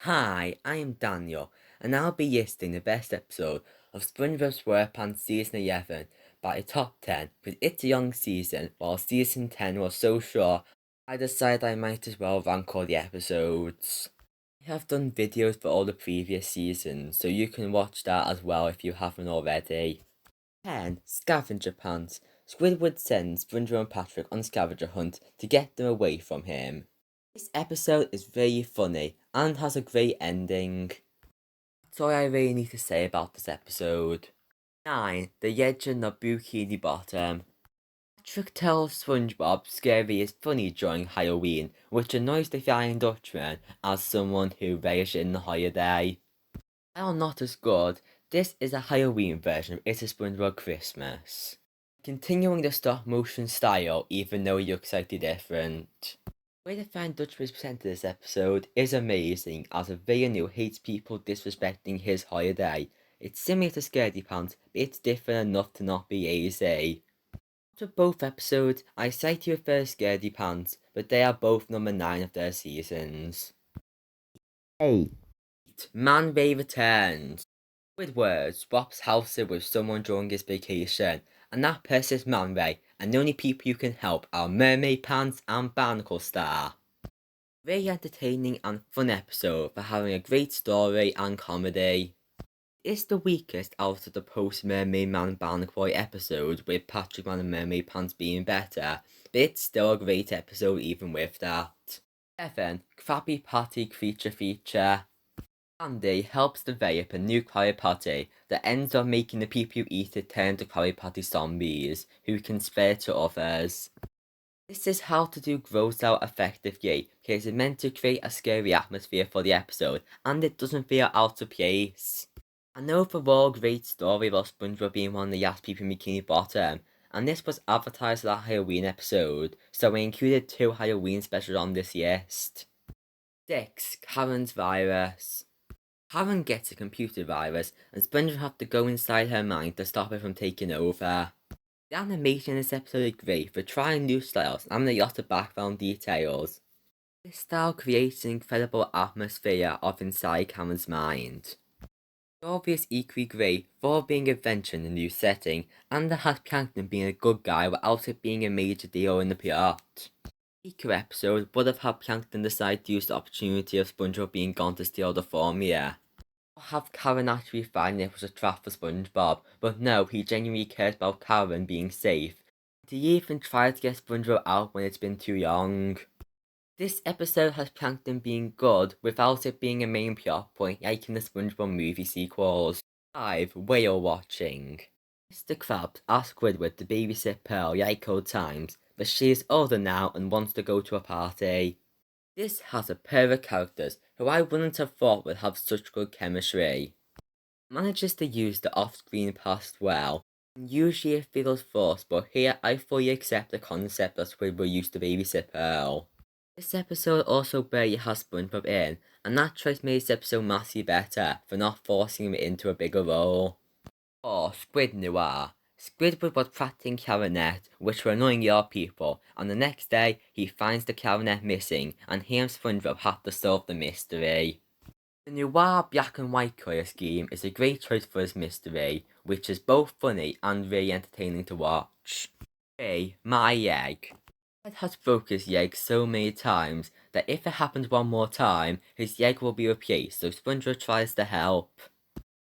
Hi, I am Daniel, and I'll be listing the best episode of SpongeBob SquarePants Season 11 by a top 10, because it's a young season, while Season 10 was so short, I decided I might as well rank all the episodes. I have done videos for all the previous seasons, so you can watch that as well if you haven't already. 10. Scavenger Pants. Squidward sends SpongeBob and Patrick on a scavenger hunt to get them away from him. This episode is very funny and has a great ending. That's all I really need to say about this episode. 9. The Legend of Bikini Bottom. Patrick tells SpongeBob Scary is funny during Halloween, which annoys the Flying Dutchman as someone who relishes in the holiday. While not as good, this is a Halloween version of It's a SpongeBob Christmas. Continuing the stop motion style even though it looks slightly different. The way the Flying Dutchman is presented this episode is amazing as a villain who hates people disrespecting his holiday. It's similar to Scaredy Pants, but it's different enough to not be easy. Out of both episodes, I slightly prefer Scaredy Pants, but they are both number 9 of their seasons. 8. Man Ray returns. Squidward swaps houses with someone during his vacation, and that person is Man Ray, and the only people you can help are Mermaid Pants and Barnacle Star. Very entertaining and fun episode for having a great story and comedy. It's the weakest out of the post-Mermaid Man Barnacle episodes, with Patrick Man and Mermaid Pants being better, but it's still a great episode even with that. 7. Krabby Patty Creature Feature. Andy helps develop a new Krabby Patty that ends up making the people who eat it turn to Krabby Patty zombies, who can spread to others. This is how to do gross out effectively, because it's meant to create a scary atmosphere for the episode, and it doesn't feel out of place. An overall great story about SpongeBob being one of the last people in Bikini Bottom, and this was advertised as a Halloween episode, so we included 2 Halloween specials on this list. 6. Karen's Virus. Karen gets a computer virus, and SpongeBob have to go inside her mind to stop it from taking over. The animation in this episode is great for trying new styles and a lot of background details. This style creates an incredible atmosphere of inside Karen's mind. The story is equally great for being adventure in a new setting, and the has Plankton being a good guy without it being a major deal in the plot. Weaker episode would have had Plankton decide to use the opportunity of SpongeBob being gone to steal the formula. Or have Karen actually find it was a trap for SpongeBob, but no, he genuinely cares about Karen being safe. He even tried to get SpongeBob out when it's been too long. This episode has Plankton being good without it being a main plot point like in the SpongeBob movie sequels. 5. Whale Watching. Mr. Krabs asks Squidward to babysit Pearl like old times, but she is older now and wants to go to a party. This has a pair of characters who I wouldn't have thought would have such good chemistry. Manages to use the off-screen past well, and usually it feels forced, but here I fully accept the concept that Squidward used to babysit Pearl. This episode also barely has SpongeBob in, and that choice made this episode massively better for not forcing him into a bigger role. 4. Squid Noir. Squidward was practicing clarinet, which were annoying your people, and the next day he finds the clarinet missing, and he and SpongeBob have to solve the mystery. The noir black and white colour scheme is a great choice for this mystery, which is both funny and really entertaining to watch. 3. My Egg. Ed has broke his egg so many times that if it happens one more time, his egg will be replaced, so SpongeBob tries to help.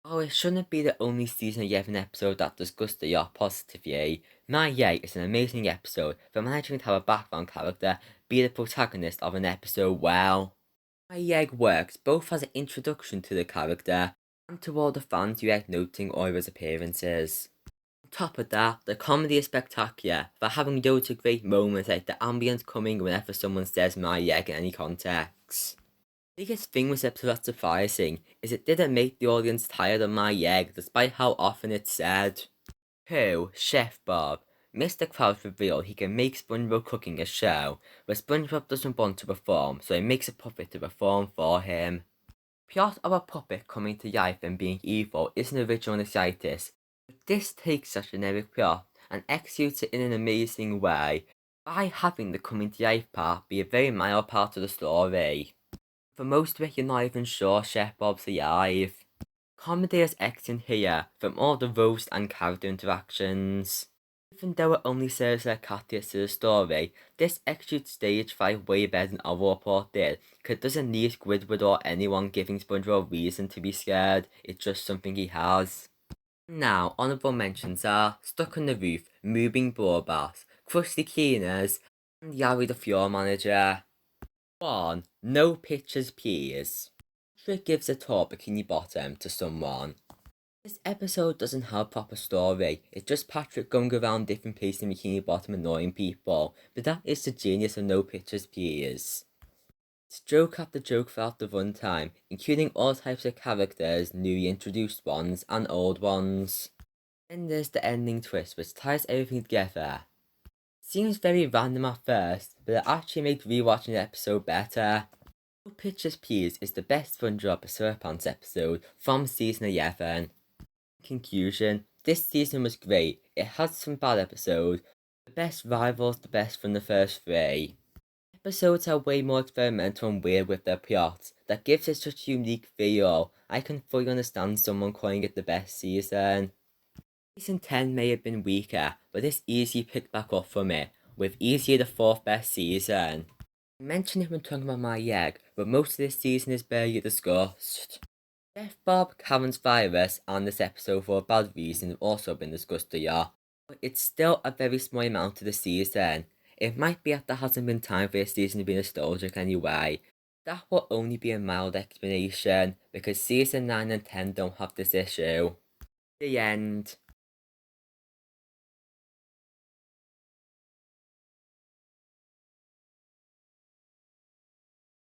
Oh, it shouldn't be the only season 11 episode that discussed the yacht positively. My Egg is an amazing episode for managing to have a background character be the protagonist of an episode well. My Egg works both as an introduction to the character and to all the fans who like noting Oira's appearances. On top of that, the comedy is spectacular for having loads of great moments like the ambience coming whenever someone says My Egg in any context. The biggest thing with this episode that's surprising is it didn't make the audience tired of My Egg despite how often it's said. 2. Chef Bob. Mr. Krabs revealed he can make SpongeBob cooking a show, but SpongeBob doesn't want to perform, so he makes a puppet to perform for him. The plot of a puppet coming to life and being evil isn't original in the slightest, but this takes such a generic plot and executes it in an amazing way by having the coming to life part be a very mild part of the story. For most of it, you're not even sure Chef Bob's alive. Comedy is excellent here from all the roast and character interactions. Even though it only serves as a catalyst to the story, this executes stage 5 way better than other report did, because it doesn't need Squidward or anyone giving SpongeBob a reason to be scared, it's just something he has. Now, honourable mentions are Stuck on the Roof, Moving Broadbass, Krusty Cleaners, and Yari the Floor Manager. 1. No pictures please. Patrick gives a tour Bikini Bottom to someone. This episode doesn't have a proper story, it's just Patrick going around different places in Bikini Bottom annoying people, but that is the genius of No Pictures Please. It's joke after joke throughout the runtime, including all types of characters, newly introduced ones and old ones. Then there's the ending twist which ties everything together. It seems very random at first, but it actually makes rewatching the episode better. No Pictures Please is the best SpongeBob SquarePants episode from season 11. In conclusion, this season was great. It had some bad episodes. The best rivals the best from the first 3. Episodes are way more experimental and weird with their plots. That gives it such a unique feel. I can fully understand someone calling it the best season. Season 10 may have been weaker, but this easily picked back up from it, with easily the 4th best season. I mentioned it when talking about my egg, but most of this season is barely discussed. Chef Bob, Karen's virus, and this episode for a bad reason have also been discussed here, but it's still a very small amount of the season. It might be that there hasn't been time for this season to be nostalgic anyway. That will only be a mild explanation, because season 9 and 10 don't have this issue. The end.